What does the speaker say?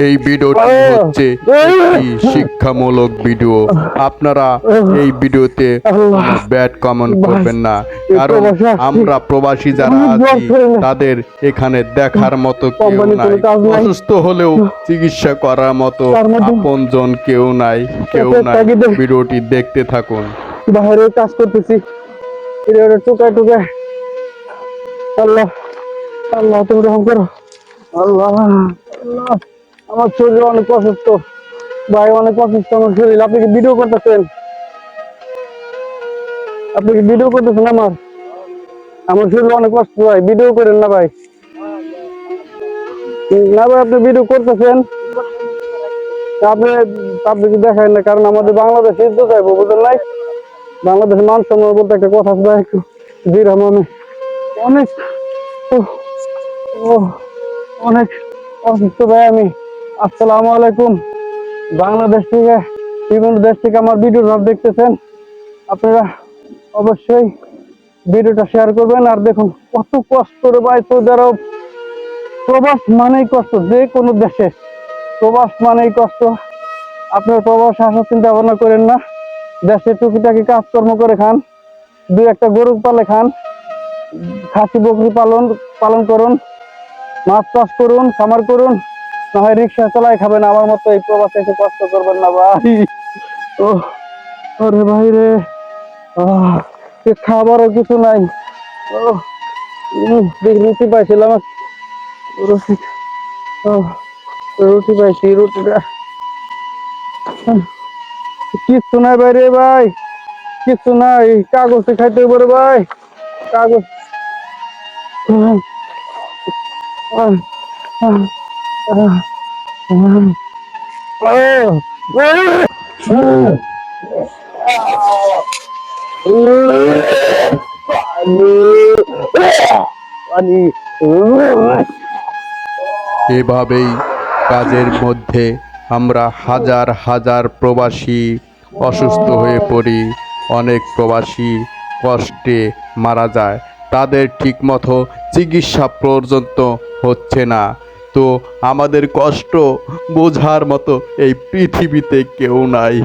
এই ভিডিওটি হচ্ছে একটি শিক্ষামূলক ভিডিও। আপনারা এই ভিডিওতে ব্যাড কমেন্ট করবেন না, কারণ আমরা প্রবাসী যারা আছি তাদের এখানে দেখার মতো কেউ নাই। অসুস্থ হলেও চিকিৎসা করার মতো আপনজন কেউ নাই। ভিডিওটি দেখতে থাকুন। বাইরে কাজ করতেছি, টুকায় টুকায়। আল্লাহ আল্লাহ, তুমি রহম করো। আল্লাহ আল্লাহ, আমার শরীর অনেক অসুস্থ ভাই, অনেক অসুস্থ আমার শরীর। আপনি কি ভিডিও করতেছেন? আমার শরীর অনেক কষ্ট ভাই, ভিডিও করেন না ভাই। না ভাই, আপনি ভিডিও করতেছেন, আপনি কি দেখায় না? কারণ আমাদের বাংলাদেশ যুদ্ধ চাইবো, বুঝলেন নাই? বাংলাদেশের মান সম্মান বলতে একটা কথা আছে ভাই, একটু বিরাম। আমি অনেক অনেক অসুস্থ ভাই আমি। আসসালামু আলাইকুম। বাংলাদেশ থেকে, বিভিন্ন দেশ থেকে আমার ভিডিও সব দেখতেছেন, আপনারা অবশ্যই ভিডিওটা শেয়ার করবেন। আর দেখুন কত কষ্ট রে ভাই, সৌদি আরব। প্রবাস মানেই কষ্ট, যে কোনো দেশে প্রবাস মানেই কষ্ট। আপনার প্রবাস আসার চিন্তা ভাবনা করেন না, দেশে টুকিটাকি কাজকর্ম করে খান, দুই একটা গরু পালে খান, খাসি বকরি পালন করুন, মাছ চাষ করুন, খামার করুন, না হয় রিক্সা চালাই খাবেন। আমার মতো এই প্রবাসে এসে কষ্ট করবেন না ভাই। ও ওরে ভাই রে, খাবারও কিছু নাই। রুটি পাইছিলাম, রুটি পাইছি, রুটিটা কিচ্ছু নাই ভাই রে ভাই, কিচ্ছু নাই। কাগজে খাইতে পারে ভাই, কাগজ। এভাবেই কাজের মধ্যে আমরা হাজার হাজার প্রবাসী অসুস্থ হয়ে পড়ি। অনেক প্রবাসী কষ্টে মারা যায়, তাদের ঠিকমতো চিকিৎসা পর্যন্ত হচ্ছে না। তো আমাদের কষ্ট বোঝার মতো এই পৃথিবীতে কেউ নাই।